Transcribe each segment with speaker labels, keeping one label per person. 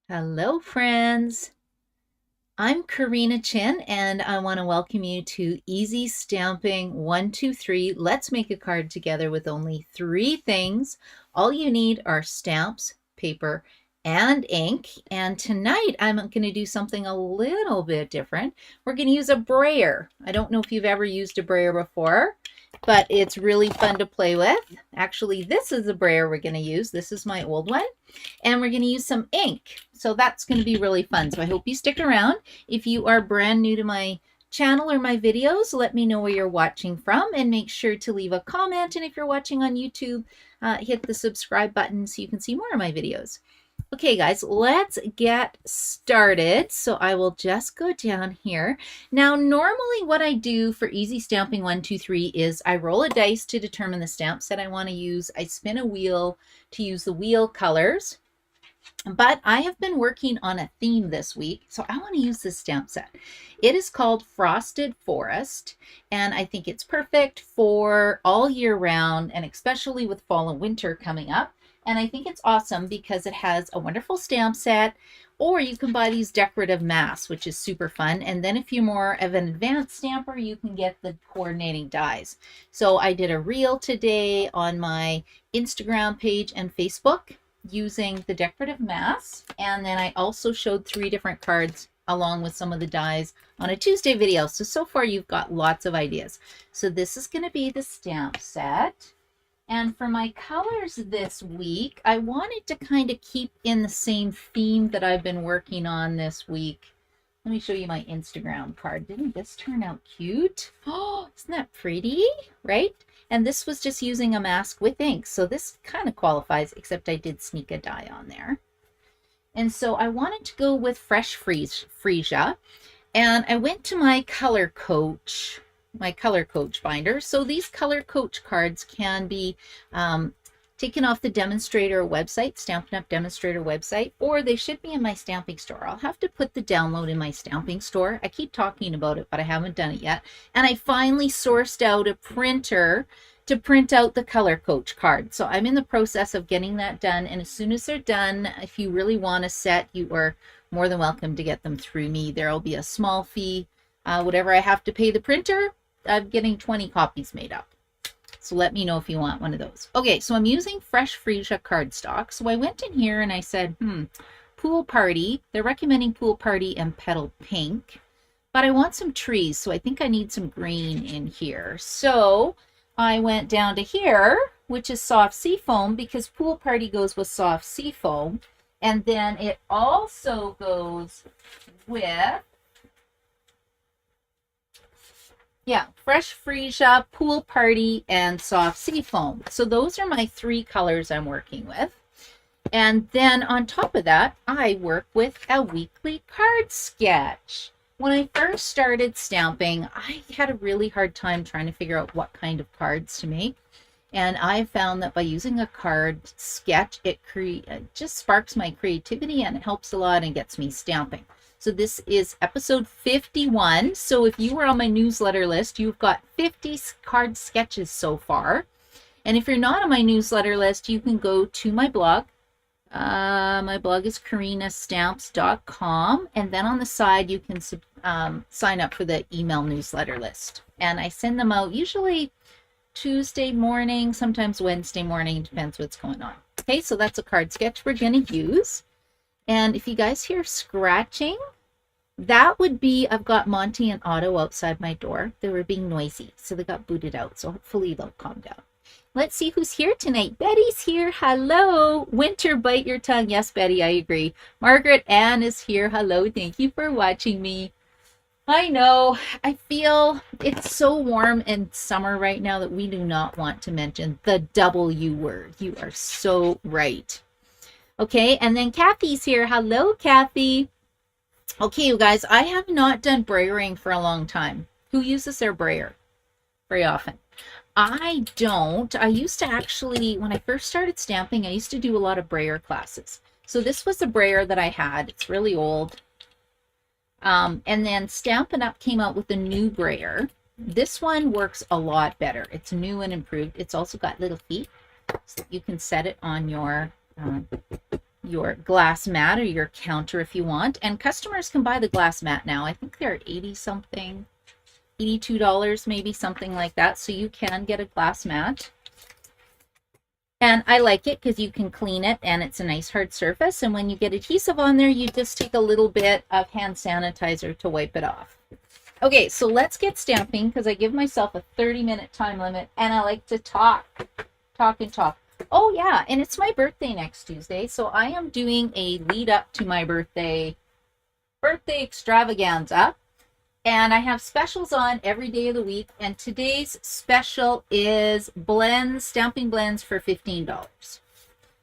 Speaker 1: Hello, friends. I'm Karina Chin, and I want to welcome you to Easy Stamping 123. Let's make a card together with only three things. All you need are stamps, paper, and ink. And tonight I'm going to do something a little bit different. We're going to use a brayer. I don't know if you've ever used a brayer before, but it's really fun to play with. Actually, this is the brayer we're going to use. This is my old one. And we're going to use some ink. So that's going to be really fun. So I hope you stick around. If you are brand new to my channel or my videos, let me know where you're watching from and make sure to leave a comment. And if you're watching on YouTube, hit the subscribe button so you can see more of my videos. Okay, guys, let's get started. So I will just go down here. Now, normally what I do for Easy Stamping 123 is I roll a dice to determine the stamps that I want to use. I spin a wheel to use the wheel colors. But I have been working on a theme this week, so I want to use this stamp set. It is called Frosted Forest, and I think it's perfect for all year round, and especially with fall and winter coming up. And I think it's awesome because it has a wonderful stamp set, or you can buy these decorative masks, which is super fun. And then if you're more of an advanced stamper, you can get the coordinating dies. So I did a reel today on my Instagram page and Facebook using the decorative masks, and then I also showed 3 different cards along with some of the dies on a Tuesday video. So far you've got lots of ideas. So this is going to be the stamp set. And for my colors this week, I wanted to kind of keep in the same theme that I've been working on this week. Let me show you my Instagram card. Didn't this turn out cute? Oh, isn't that pretty, right? And this was just using a mask with ink. So this kind of qualifies, except I did sneak a die on there. And so I wanted to go with fresh freesia. And I went to my color coach binder. So these color coach cards can be taken off the demonstrator website, Stampin' Up! Demonstrator website, or they should be in my stamping store. I'll have to put the download in my stamping store. I keep talking about it, but I haven't done it yet. And I finally sourced out a printer to print out the color coach card. So I'm in the process of getting that done. And as soon as they're done, if you really want a set, you are more than welcome to get them through me. There'll be a small fee, whatever I have to pay the printer. I'm getting 20 copies made up. So let me know if you want one of those. Okay, so I'm using Fresh Freesia cardstock. So I went in here and I said, Pool Party. They're recommending Pool Party and Petal Pink. But I want some trees, so I think I need some green in here. So I went down to here, which is Soft Seafoam, because Pool Party goes with Soft Seafoam. And then it also goes with Fresh Freesia, Pool Party, and Soft Seafoam. So those are my 3 colors I'm working with. And then on top of that, I work with a weekly card sketch. When I first started stamping, I had a really hard time trying to figure out what kind of cards to make. And I found that by using a card sketch, it just sparks my creativity and it helps a lot and gets me stamping. So this is episode 51. So if you were on my newsletter list, you've got 50 card sketches so far. And if you're not on my newsletter list, you can go to my blog. My blog is karinastamps.com. And then on the side, you can sign up for the email newsletter list. And I send them out usually Tuesday morning, sometimes Wednesday morning, depends what's going on. Okay, so that's a card sketch we're going to use. And if you guys hear scratching, that would be, I've got Monty and Otto outside my door. They were being noisy, so they got booted out. So hopefully they'll calm down. Let's see who's here tonight. Betty's here. Hello. Winter, bite your tongue. Yes, Betty, I agree. Margaret Ann is here. Hello. Thank you for watching me. I know. I feel it's so warm in summer right now that we do not want to mention the W word. You are so right. Okay, and then Kathy's here. Hello, Kathy. Okay, you guys, I have not done brayering for a long time. Who uses their brayer very often? I don't. I used to actually, when I first started stamping, I used to do a lot of brayer classes. So this was the brayer that I had. It's really old. And then Stampin' Up! Came out with a new brayer. This one works a lot better. It's new and improved. It's also got little feet, so you can set it on your your glass mat or your counter if you want. And customers can buy the glass mat now. I think they're 80 something, $82 maybe, something like that. So you can get a glass mat. And I like it because you can clean it and it's a nice hard surface. And when you get adhesive on there, you just take a little bit of hand sanitizer to wipe it off. Okay, so let's get stamping because I give myself a 30-minute time limit and I like to talk. Oh yeah, and it's my birthday next Tuesday, so I am doing a lead up to my birthday extravaganza. And I have specials on every day of the week. And today's special is blends, stamping blends for $15.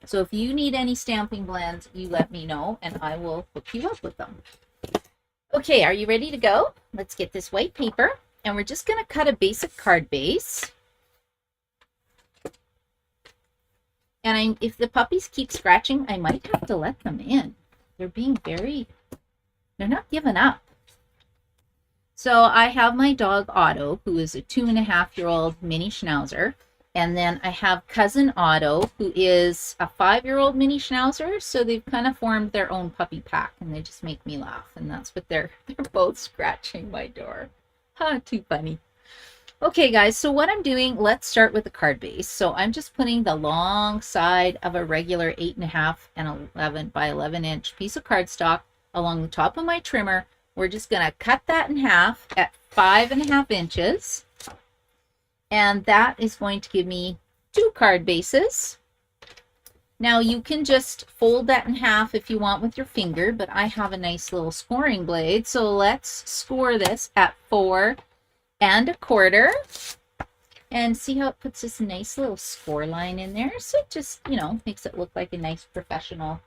Speaker 1: So if you need any stamping blends, you let me know and I will hook you up with them. Okay, are you ready to go? Let's get this white paper and we're just going to cut a basic card base. And if the puppies keep scratching, I might have to let them in. They're not giving up. So I have my dog Otto, who is a 2.5-year-old mini Schnauzer. And then I have cousin Otto, who is a 5-year-old mini Schnauzer. So they've kind of formed their own puppy pack and they just make me laugh. And that's what they're both scratching my door. Too funny. Okay guys, so what I'm doing, let's start with the card base. So I'm just putting the long side of a regular 8.5 and 11 by 11 inch piece of cardstock along the top of my trimmer. We're just going to cut that in half at 5.5 inches. And that is going to give me 2 card bases. Now you can just fold that in half if you want with your finger, but I have a nice little scoring blade. So let's score this at 4.25. And see how it puts this nice little score line in there. So it just, makes it look like a nice professional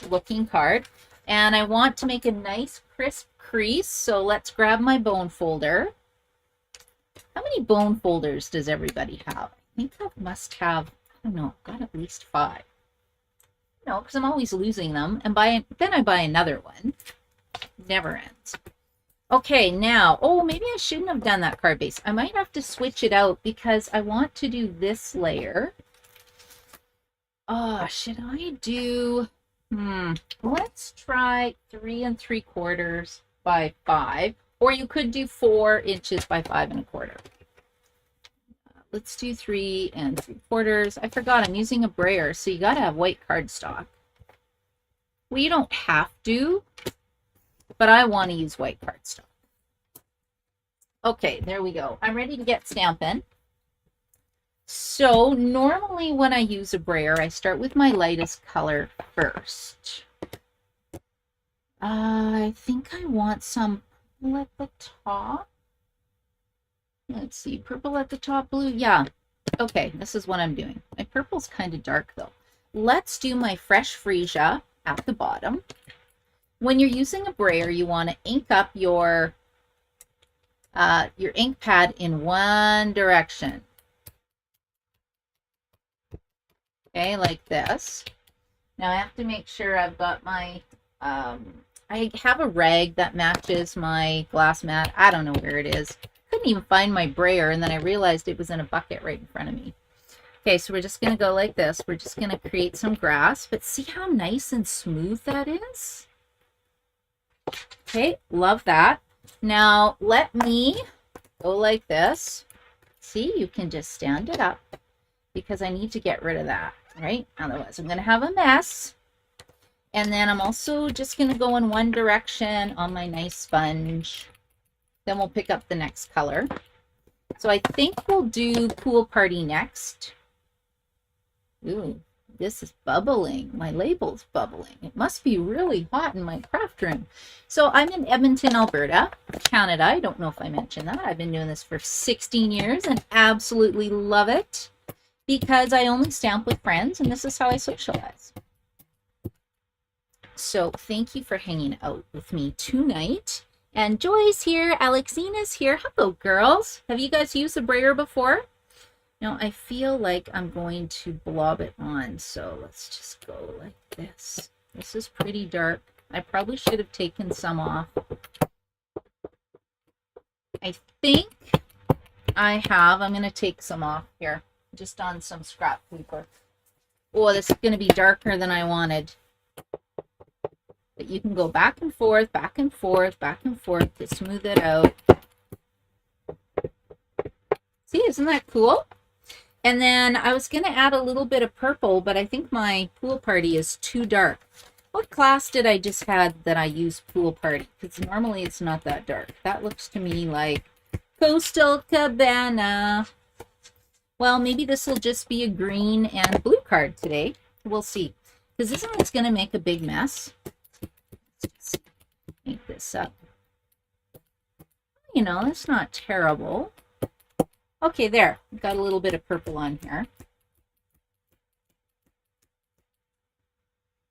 Speaker 1: looking card. And I want to make a nice crisp crease. So let's grab my bone folder. How many bone folders does everybody have? I think I must have, I don't know, got at least 5. No, because I'm always losing them. And then I buy another one. Never ends. Okay, now, maybe I shouldn't have done that card base. I might have to switch it out because I want to do this layer. Should I do, let's try 3.75 by 5. Or you could do 4 inches by 5.25. Let's do 3.75. I forgot I'm using a brayer, so you got to have white cardstock. Well, you don't have to, but I want to use white cardstock. Okay, there we go. I'm ready to get stamping. So normally when I use a brayer, I start with my lightest color first. I think I want some purple at the top. Let's see, purple at the top, blue. Yeah, okay, this is what I'm doing. My purple's kind of dark though. Let's do my fresh freesia at the bottom. When you're using a brayer, you want to ink up your ink pad in one direction. Okay, like this. Now I have to make sure I've got my, I have a rag that matches my glass mat. I don't know where it is. Couldn't even find my brayer, and then I realized it was in a bucket right in front of me. Okay, so we're just going to go like this. We're just going to create some grass, but see how nice and smooth that is? Okay, love that. Now let me go like this. See, you can just stand it up because I need to get rid of that, right? Otherwise I'm going to have a mess. And then I'm also just going to go in one direction on my nice sponge. Then we'll pick up the next color. So I think we'll do pool party next. Ooh, this is bubbling. My label's bubbling. It must be really hot in my craft room. So I'm in Edmonton, Alberta, Canada. I don't know if I mentioned that. I've been doing this for 16 years and absolutely love it because I only stamp with friends and this is how I socialize. So thank you for hanging out with me tonight. And Joy's here. Alexina's here. Hello, girls. Have you guys used a brayer before? Now, I feel like I'm going to blob it on. So let's just go like this. This is pretty dark. I probably should have taken some off. I think I have. I'm going to take some off here. Just on some scrap paper. Oh, this is going to be darker than I wanted. But you can go back and forth, back and forth, back and forth to smooth it out. See, isn't that cool? And then I was going to add a little bit of purple, but I think my pool party is too dark. What class did I just had that I used pool party? Because normally it's not that dark. That looks to me like Coastal Cabana. Well, maybe this will just be a green and blue card today. We'll see. Because this one's going to make a big mess. Let's just make this up. You know, it's not terrible. Okay, there. Got a little bit of purple on here.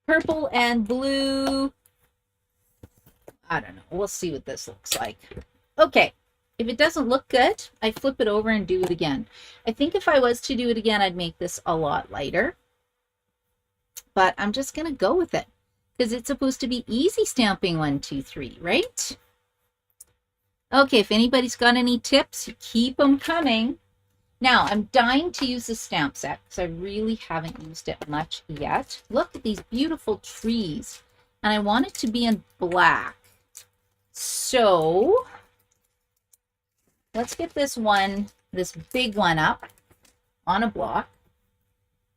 Speaker 1: Purple and blue. I don't know. We'll see what this looks like. Okay. If it doesn't look good, I flip it over and do it again. I think if I was to do it again, I'd make this a lot lighter. But I'm just going to go with it because it's supposed to be easy stamping 1, 2, 3, right? Okay, if anybody's got any tips, keep them coming. Now, I'm dying to use the stamp set because I really haven't used it much yet. Look at these beautiful trees. And I want it to be in black. So let's get this big one up on a block.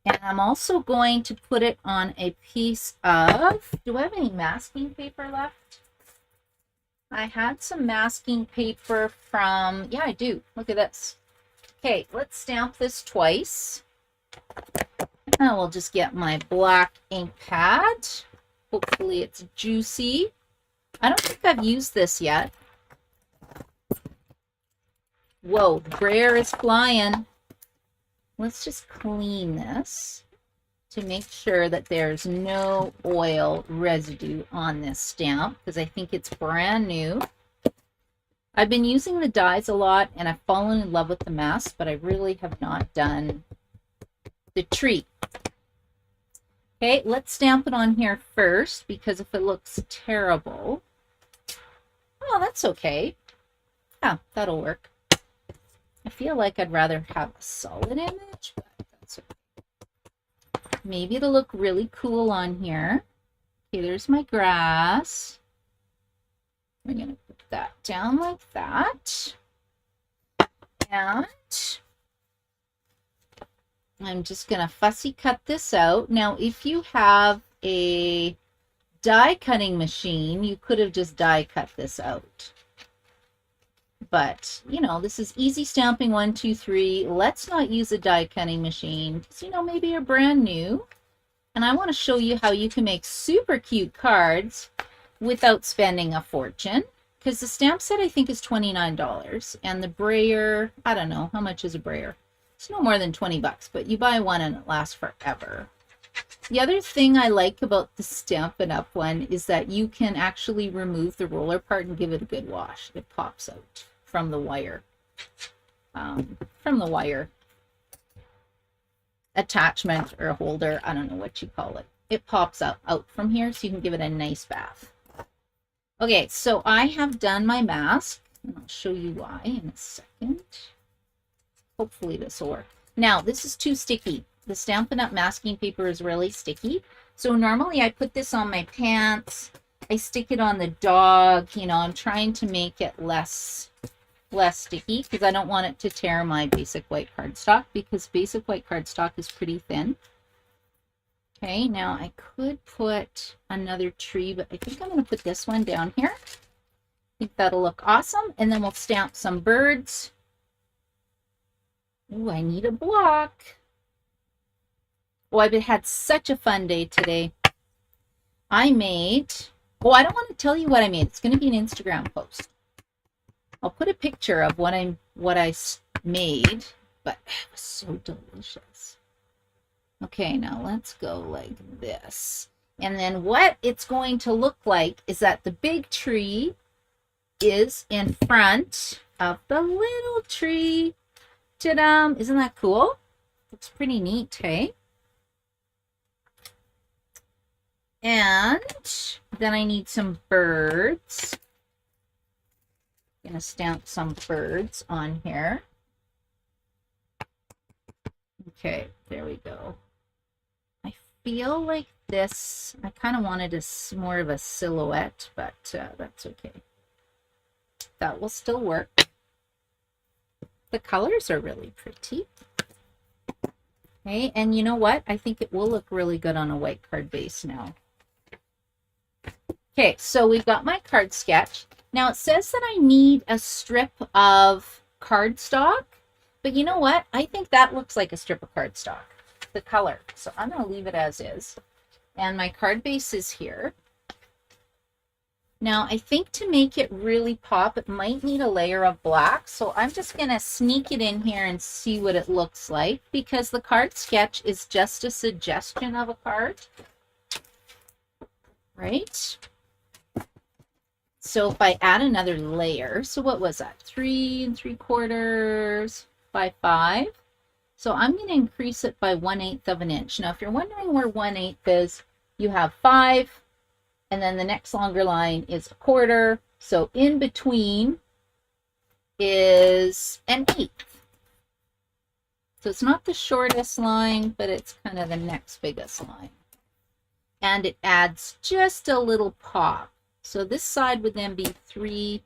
Speaker 1: And I'm also going to put it on a piece of, do I have any masking paper left? I had some masking paper from, yeah, I do. Look at this. Okay, let's stamp this twice. And we'll just get my black ink pad. Hopefully it's juicy. I don't think I've used this yet. Whoa, the brayer is flying. Let's just clean this to make sure that there's no oil residue on this stamp because I think it's brand new. I've been using the dies a lot and I've fallen in love with the mask, but I really have not done the tree. Okay, let's stamp it on here first because if it looks terrible, oh, that's okay. Yeah, that'll work. I feel like I'd rather have a solid image, but that's okay. Maybe it'll look really cool on here. Okay, there's my grass. We're going to put that down like that. And I'm just going to fussy cut this out. Now, if you have a die cutting machine, you could have just die cut this out. But, you know, this is easy stamping 1, 2, 3. Let's not use a die cutting machine because, you know, maybe you're brand new. And I want to show you how you can make super cute cards without spending a fortune. Because the stamp set, I think, is $29. And the brayer, I don't know. How much is a brayer? It's no more than 20 bucks. But you buy one and it lasts forever. The other thing I like about the Stampin' Up! One is that you can actually remove the roller part and give it a good wash. It pops out from the wire. Attachment or a holder. I don't know what you call it. It pops out from here so you can give it a nice bath. Okay, so I have done my mask. And I'll show you why in a second. Hopefully this will work. Now, this is too sticky. The Stampin' Up! Masking paper is really sticky. So normally I put this on my pants. I stick it on the dog. You know, I'm trying to make it less sticky because I don't want it to tear my basic white cardstock because basic white cardstock is pretty thin. Okay, now I could put another tree, but I think I'm going to put this one down here. I think that'll look awesome. And then we'll stamp some birds. Ooh, I need a block. Oh, I've had such a fun day today. I made, oh, I don't want to tell you what I made. It's going to be an Instagram post. I'll put a picture of what I made, but it was so delicious. Okay, now let's go like this. And then what it's going to look like is that the big tree is in front of the little tree. Ta-da! Isn't that cool? Looks pretty neat, hey? And then I need some birds. I'm going to stamp some birds on here. Okay, there we go. I feel like this, I kind of wanted more of a silhouette, but that's okay. That will still work. The colors are really pretty. Okay, and you know what? I think it will look really good on a white card base now. Okay, so we've got my card sketch. Now it says that I need a strip of cardstock, but you know what? I think that looks like a strip of cardstock, the color. So I'm going to leave it as is. And my card base is here. Now I think to make it really pop, it might need a layer of black. So I'm just going to sneak it in here and see what it looks like, because the card sketch is just a suggestion of a card, right? So if I add another layer, so what was that? 3 3/4 by 5. So I'm going to increase it by 1/8 of an inch. Now, if you're wondering where 1/8 is, you have 5, and then the next longer line is 1/4. So in between is 1/8. So it's not the shortest line, but it's kind of the next biggest line. And it adds just a little pop. So this side would then be 3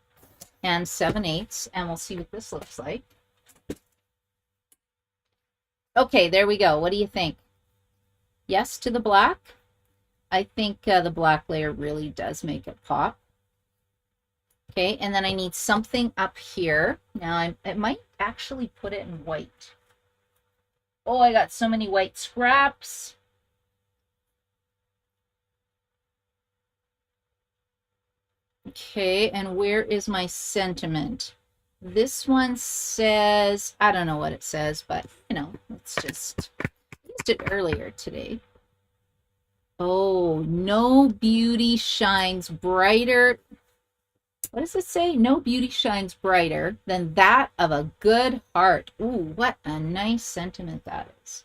Speaker 1: 7/8, and we'll see what this looks like. Okay, there we go. What do you think? Yes to the black? I think the black layer really does make it pop. Okay, and then I need something up here. Now, I might actually put it in white. Oh, I got so many white scraps. Okay, and where is my sentiment? This one says, I don't know what it says, but you know, it's just, I used it earlier today. Oh, no beauty shines brighter. What does it say? No beauty shines brighter than that of a good heart. Ooh, what a nice sentiment that is.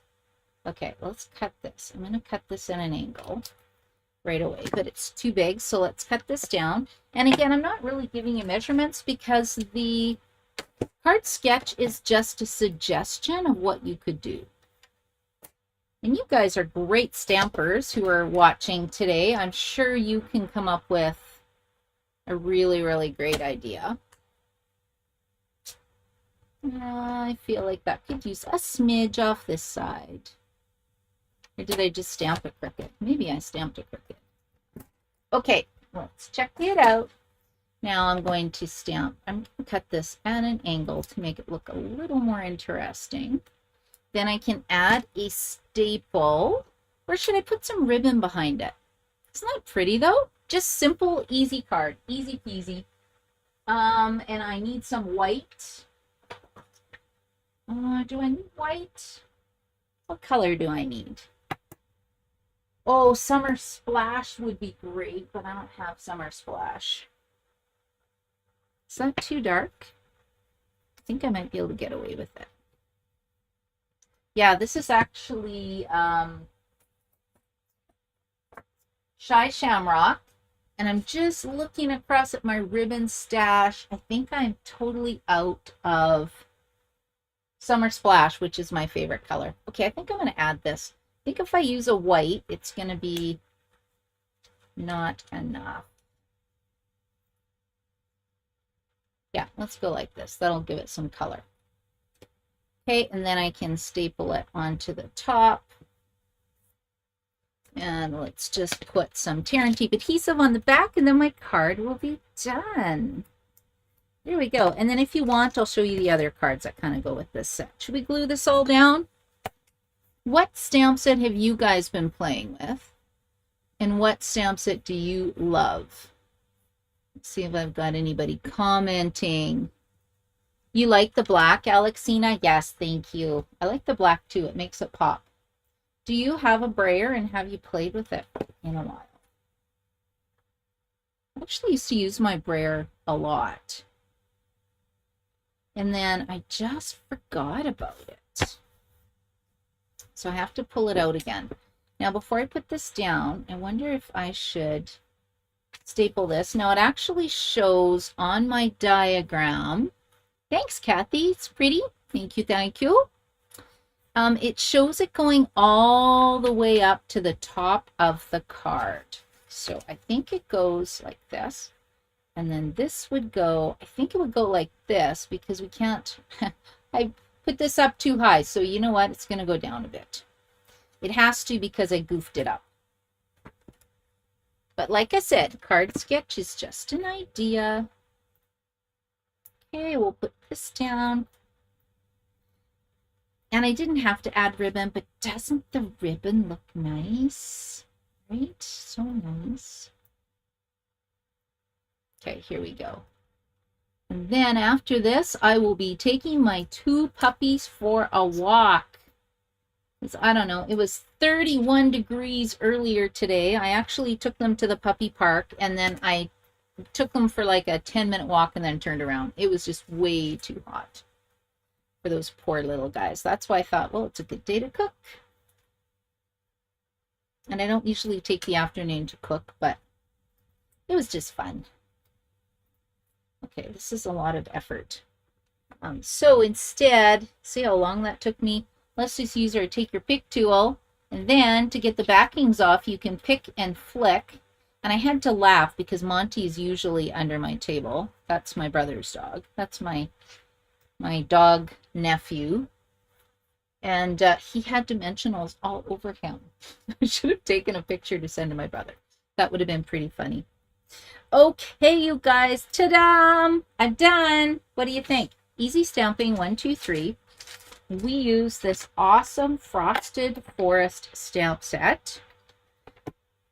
Speaker 1: Okay, let's cut this. I'm going to cut this at an angle right away, but it's too big, so let's cut this down. And again, I'm not really giving you measurements because the card sketch is just a suggestion of what you could do. And you guys are great stampers who are watching today. I'm sure you can come up with a really, really great idea. I feel like that could use a smidge off this side. Or did I just stamp it crooked? Maybe I stamped it crooked. Okay, let's check it out. Now I'm going to stamp. I'm going to cut this at an angle to make it look a little more interesting. Then I can add a staple. Or should I put some ribbon behind it? Isn't that pretty though? Just simple, easy card. Easy peasy. And I need some white. Do I need white? What color do I need? Oh, Summer Splash would be great, but I don't have Summer Splash. Is that too dark? I think I might be able to get away with it. Yeah, this is actually Shy Shamrock. And I'm just looking across at my ribbon stash. I think I'm totally out of Summer Splash, which is my favorite color. Okay, I think I'm going to add this. I think if I use a white, it's going to be not enough. Yeah, let's go like this. That'll give it some color. Okay, and then I can staple it onto the top. And let's just put some tear and tape adhesive on the back, and then my card will be done. There we go. And then if you want, I'll show you the other cards that kind of go with this set. Should we glue this all down? What stamp set have you guys been playing with? And what stamp set do you love? Let's see if I've got anybody commenting. You like the black, Alexina? Yes, thank you. I like the black too. It makes it pop. Do you have a brayer and have you played with it in a while? I actually used to use my brayer a lot. And then I just forgot about it. So I have to pull it out again. Now, before I put this down, I wonder if I should staple this. Now, it actually shows on my diagram. Thanks, Kathy. It's pretty. Thank you, thank you. It shows it going all the way up to the top of the card. So I think it goes like this. And then this would go, I think it would go like this because we can't, I put this up too high. So you know what? It's going to go down a bit. It has to because I goofed it up. But like I said, card sketch is just an idea. Okay, we'll put this down. And I didn't have to add ribbon, but doesn't the ribbon look nice? Right? So nice. Okay, here we go. And then after this, I will be taking my 2 puppies for a walk. I don't know, it was 31 degrees earlier today. I actually took them to the puppy park, and then I took them for like a 10-minute walk and then turned around. It was just way too hot for those poor little guys. That's why I thought, well, it's a good day to cook. And I don't usually take the afternoon to cook, but it was just fun. Okay, this is a lot of effort. So instead, see how long that took me? Let's just use our take your pick tool. And then to get the backings off, you can pick and flick. And I had to laugh because Monty is usually under my table. That's my brother's dog. That's my dog nephew. And he had dimensionals all over him. I should have taken a picture to send to my brother. That would have been pretty funny. Okay, you guys, ta-da! I'm done. What do you think? Easy stamping 1, 2, 3. We use this awesome frosted forest stamp set.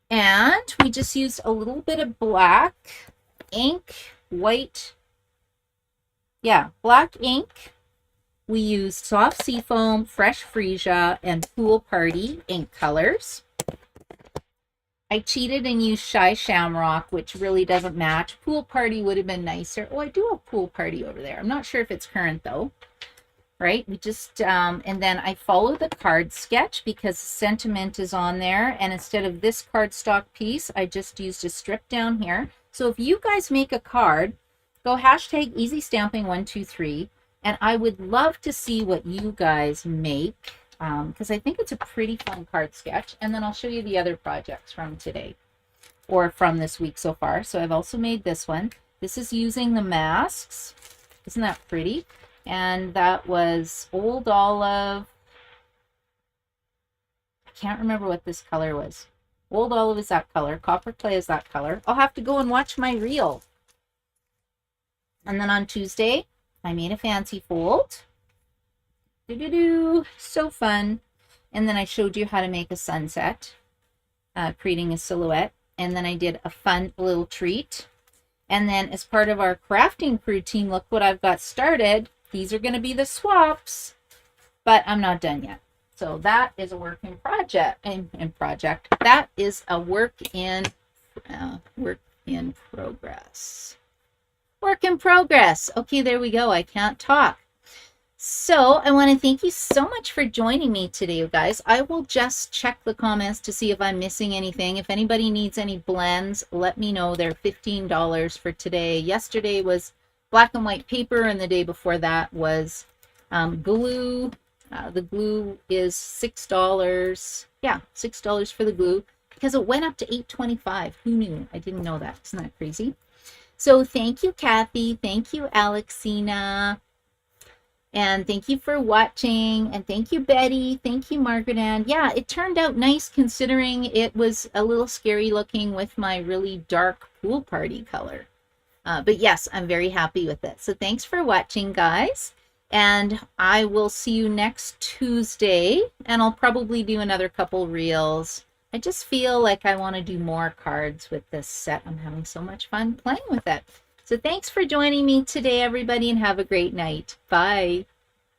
Speaker 1: And we just used a little bit of black ink, white, black ink. We used soft seafoam, fresh freesia, and pool party ink colors. I cheated and used Shy Shamrock, which really doesn't match. Pool Party would have been nicer. Oh, I do have Pool Party over there. I'm not sure if it's current, though. Right? We just, and then I follow the card sketch because sentiment is on there. And instead of this cardstock piece, I just used a strip down here. So if you guys make a card, go hashtag easy stamping 1, 2, 3. And I would love to see what you guys make. Because I think it's a pretty fun card sketch. And then I'll show you the other projects from today or from this week so far. So I've also made this one. This is using the masks. Isn't that pretty? And that was Old Olive. I can't remember what this color was. Old Olive is that color. Copper Clay is that color. I'll have to go and watch my reel. And then on Tuesday, I made a fancy fold. So fun. And then I showed you how to make a sunset, creating a silhouette. And then I did a fun little treat. And then as part of our crafting routine, look what I've got started. These are going to be the swaps, but I'm not done yet. So that is a work in project. That is a work in progress. Work in progress. Okay, there we go. I can't talk. So I want to thank you so much for joining me today, you guys. I will just check the comments to see if I'm missing anything. If anybody needs any blends, let me know. They're $15 for today. Yesterday was black and white paper, and the day before that was glue. The glue is $6. Yeah, $6 for the glue because it went up to $8.25. Who knew? I didn't know that. Isn't that crazy? So thank you, Kathy. Thank you, Alexina. And thank you for watching. And thank you, Betty. Thank you, Margaret Ann. Yeah, it turned out nice considering it was a little scary looking with my really dark pool party color. But yes, I'm very happy with it. So thanks for watching, guys. And I will see you next Tuesday. And I'll probably do another couple reels. I just feel like I want to do more cards with this set. I'm having so much fun playing with it. So thanks for joining me today, everybody, and have a great night. Bye.